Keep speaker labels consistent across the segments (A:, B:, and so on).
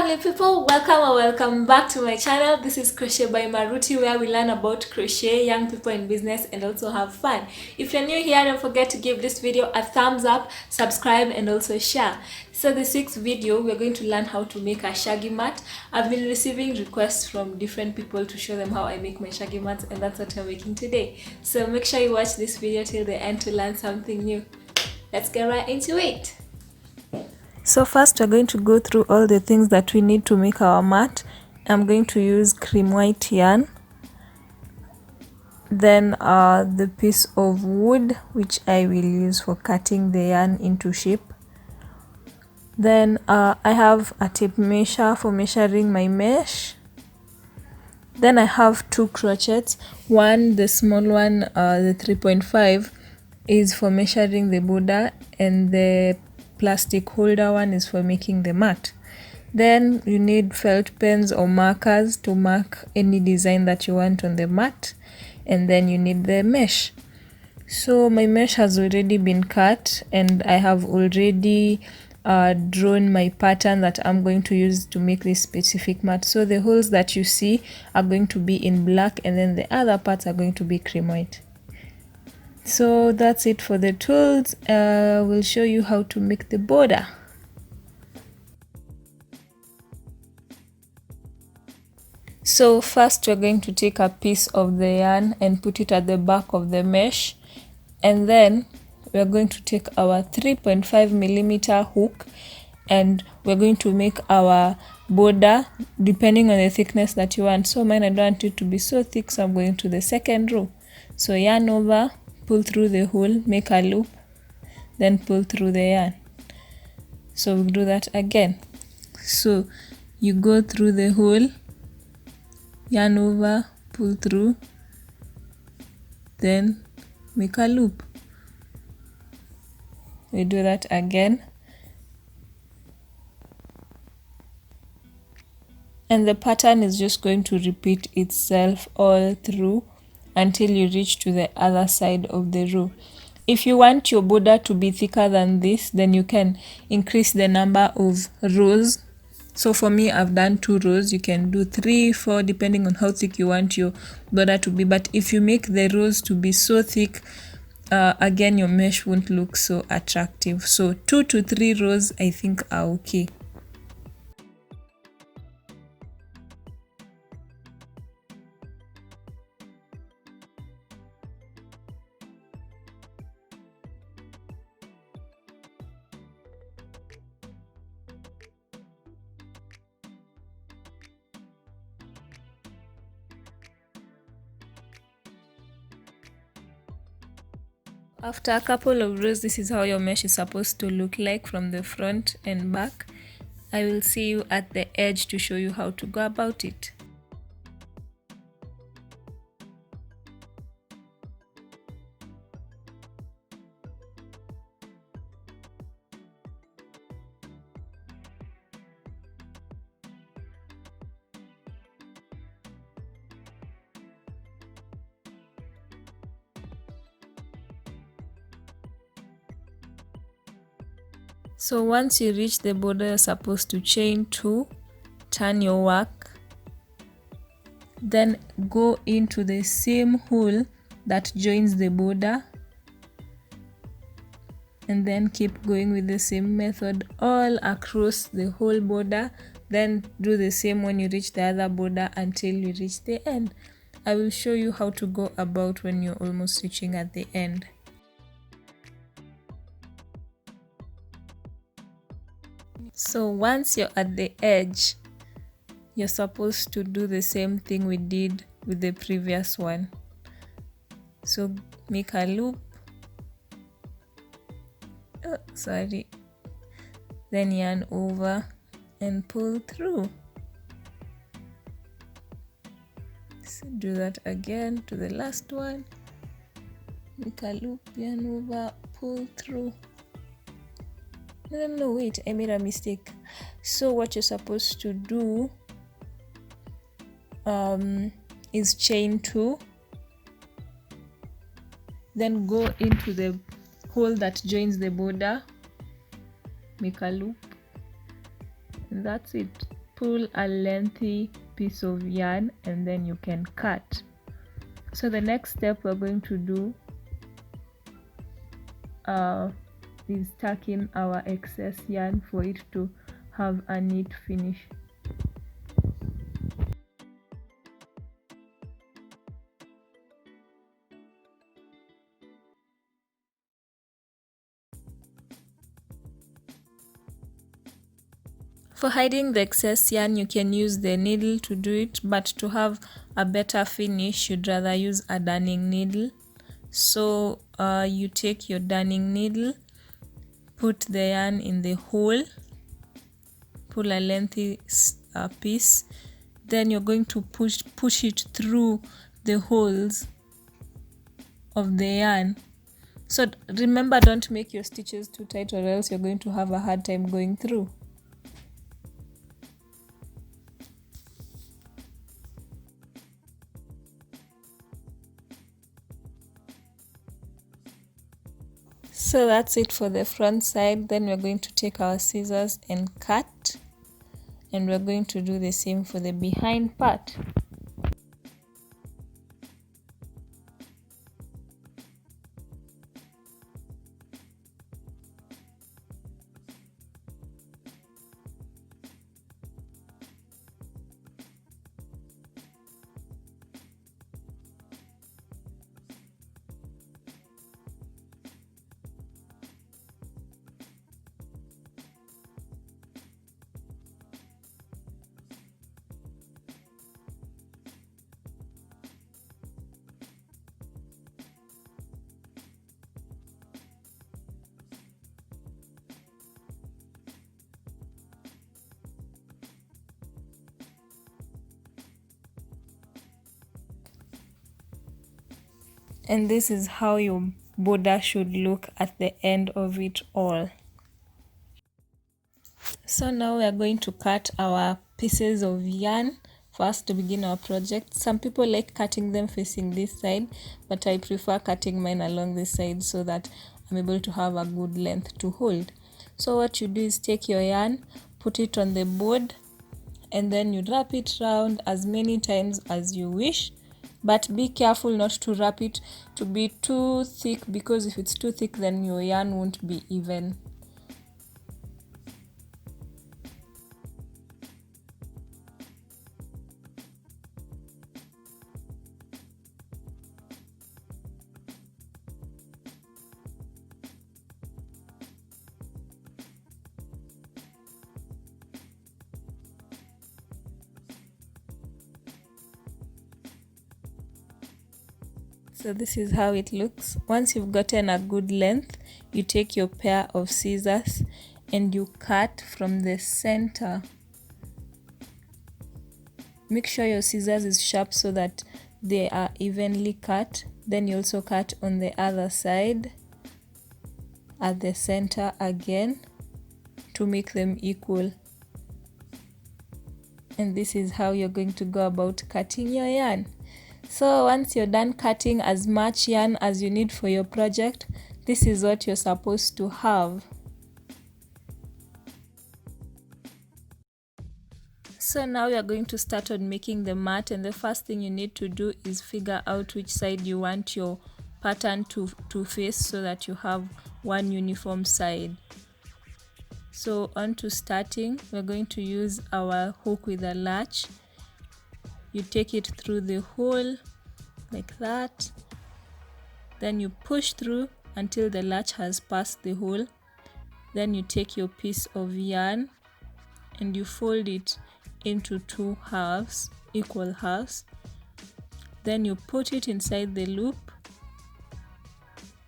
A: lovely people, welcome or welcome back to my channel. This is Crochet by Maruti, where we learn about crochet, young people in business, and also have fun. If you're new here, don't forget to give this video a thumbs up, subscribe, and also share. So this week's video, we're going to learn how to make a shaggy mat. I've been receiving requests from different people to show them how I make my shaggy mats, and that's what I'm making today. So make sure you watch this video till the end to learn something new. Let's get right into it. So first we're going to go through all the things that we need to make our mat. I'm going to use cream white yarn, then the piece of wood which I will use for cutting the yarn into shape. Then I have a tape measure for measuring my mesh. Then I have two crochets. One, the small one, the 3.5, is for measuring the border, and the plastic holder one is for making the mat. Then you need felt pens or markers to mark any design that you want on the mat, and then you need the mesh. So my mesh has already been cut, and I have already drawn my pattern that I'm going to use to make this specific mat. So the holes that you see are going to be in black, and then the other parts are going to be cream white. So that's it for the tools. We'll show you how to make the border. So first we're going to take a piece of the yarn and put it at the back of the mesh, and then we're going to take our 3.5mm hook, and we're going to make our border depending on the thickness that you want. So mine, I don't want it to be so thick, so I'm going to the second row. So yarn over, pull through the hole, make a loop, then pull through the yarn. So we'll do that again. So you go through the hole, yarn over, pull through, then make a loop. We do that again, and the pattern is just going to repeat itself all through until you reach to the other side of the row. If you want your border to be thicker than this, then you can increase the number of rows. So for me, I've done 2 rows. You can do 3, 4, depending on how thick you want your border to be. But if you make the rows to be so thick, again, your mesh won't look so attractive. So 2 to 3 rows, I think, are okay. After a couple of rows, this is how your mesh is supposed to look like from the front and back. I will see you at the edge to show you how to go about it. So once you reach the border, you're supposed to chain 2, turn your work, then go into the same hole that joins the border, and then keep going with the same method all across the whole border. Then do the same when you reach the other border until you reach the end. I will show you how to go about when you're almost reaching at the end. So once you're at the edge, you're supposed to do the same thing we did with the previous one. So make a loop, then yarn over and pull through. So do that again to the last one, make a loop, yarn over, pull through. No, wait, I made a mistake. So what you're supposed to do is chain 2, then go into the hole that joins the border, make a loop, and that's it. pull a lengthy piece of yarn and then you can cut. So the next step we're going to do is tuck in our excess yarn for it to have a neat finish. For hiding the excess yarn, you can use the needle to do it, but to have a better finish, you'd rather use a darning needle. So you take your darning needle, put the yarn in the hole, pull a lengthy piece, then you're going to push it through the holes of the yarn. So remember, don't make your stitches too tight or else you're going to have a hard time going through. So that's it for the front side. Then we're going to take our scissors and cut, and we're going to do the same for the behind part. And this is how your border should look at the end of it all. So now we are going to cut our pieces of yarn first to begin our project. Some people like cutting them facing this side, but I prefer cutting mine along this side so that I'm able to have a good length to hold. So what you do is take your yarn, put it on the board, and then you wrap it around as many times as you wish. But be careful not to wrap it to be too thick, because if it's too thick then your yarn won't be even. So this is how it looks. Once you've gotten a good length, you take your pair of scissors and you cut from the center. Make sure your scissors is sharp so that they are evenly cut. Then you also cut on the other side at the center again to make them equal. And this is how you're going to go about cutting your yarn. So once you're done cutting as much yarn as you need for your project, this is what you're supposed to have. So now we are going to start on making the mat, and the first thing you need to do is figure out which side you want your pattern to face so that you have one uniform side. So on to starting, we're going to use our hook with a latch. You take it through the hole like that, then you push through until the latch has passed the hole. Then you take your piece of yarn and you fold it into two halves, equal halves. Then you put it inside the loop,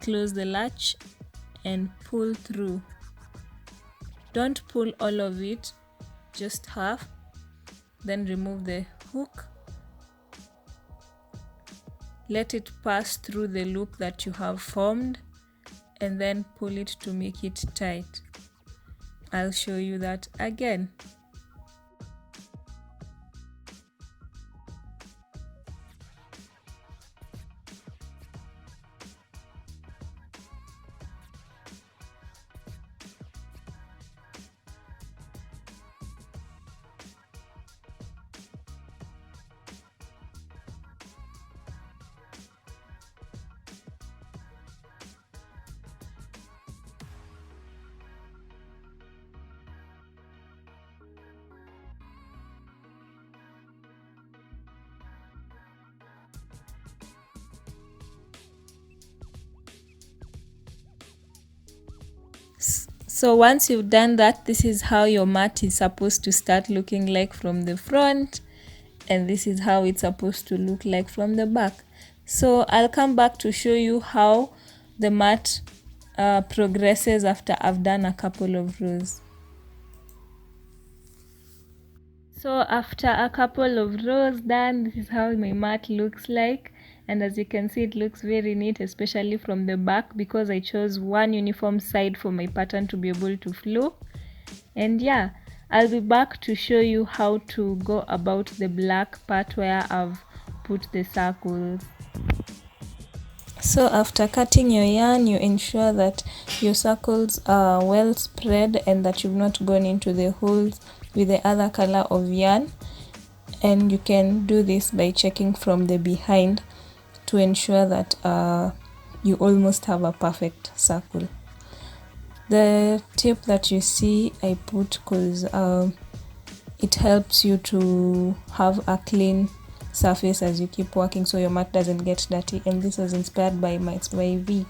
A: close the latch and pull through. Don't pull all of it, just half. Then remove the hook, let it pass through the loop that you have formed, and then pull it to make it tight. I'll show you that again. So once you've done that, this is how your mat is supposed to start looking like from the front, and this is how it's supposed to look like from the back. So I'll come back to show you how the mat progresses after I've done a couple of rows. So after a couple of rows done, this is how my mat looks like, and as you can see, it looks very neat, especially from the back, because I chose one uniform side for my pattern to be able to flow. And yeah, I'll be back to show you how to go about the black part where I've put the circles. So after cutting your yarn, you ensure that your circles are well spread and that you've not gone into the holes with the other color of yarn. And you can do this by checking from the behind to ensure that you almost have a perfect circle. The tip that you see I put because it helps you to have a clean surface as you keep working, so your mat doesn't get dirty, and this was inspired by Max by V.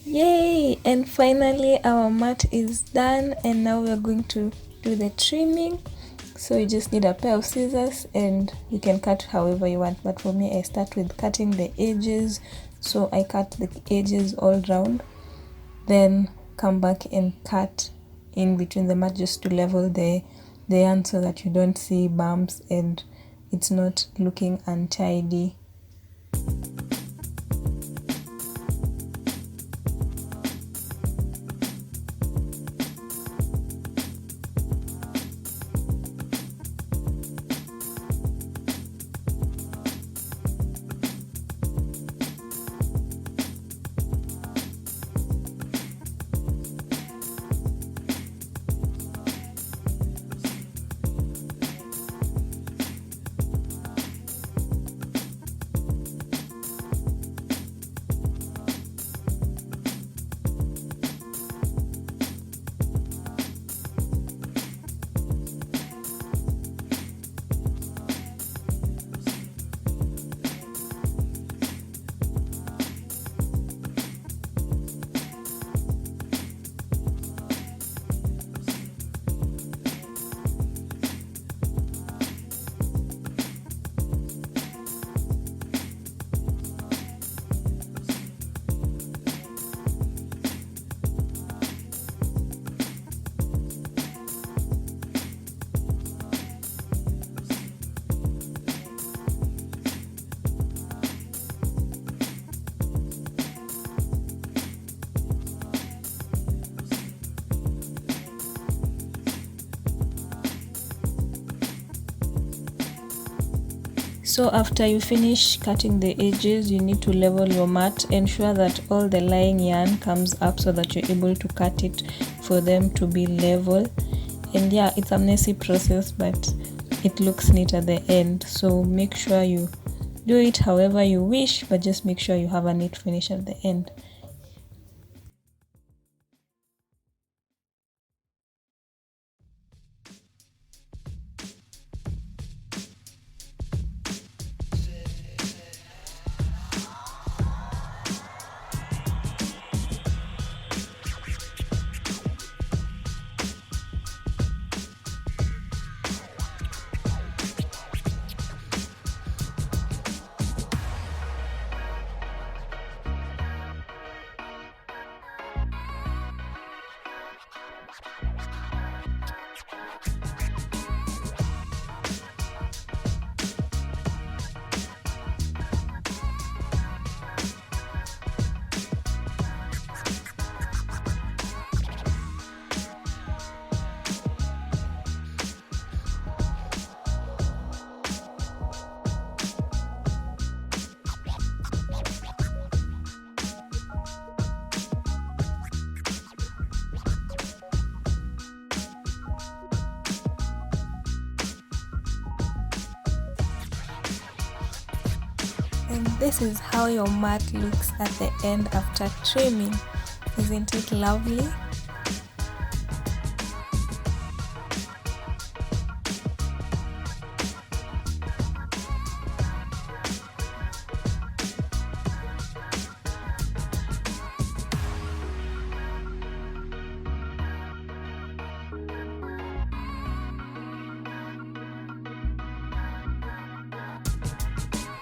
A: Yay! And finally our mat is done, and now we're going to do the trimming. So you just need a pair of scissors and you can cut however you want, but for me I start with cutting the edges. So I cut the edges all round, then come back and cut in between the mat just to level the yarn so that you don't see bumps and it's not looking untidy. So after you finish cutting the edges, you need to level your mat. Ensure that all the lying yarn comes up so that you're able to cut it for them to be level. And yeah, it's a messy process, but it looks neat at the end. So make sure you do it however you wish, but just make sure you have a neat finish at the end. this is how your mat looks at the end after trimming. Isn't it lovely?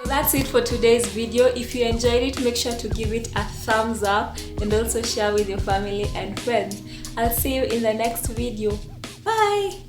A: That's it for today's video. If you enjoyed it, make sure to give it a thumbs up and also share with your family and friends. I'll see you in the next video. Bye!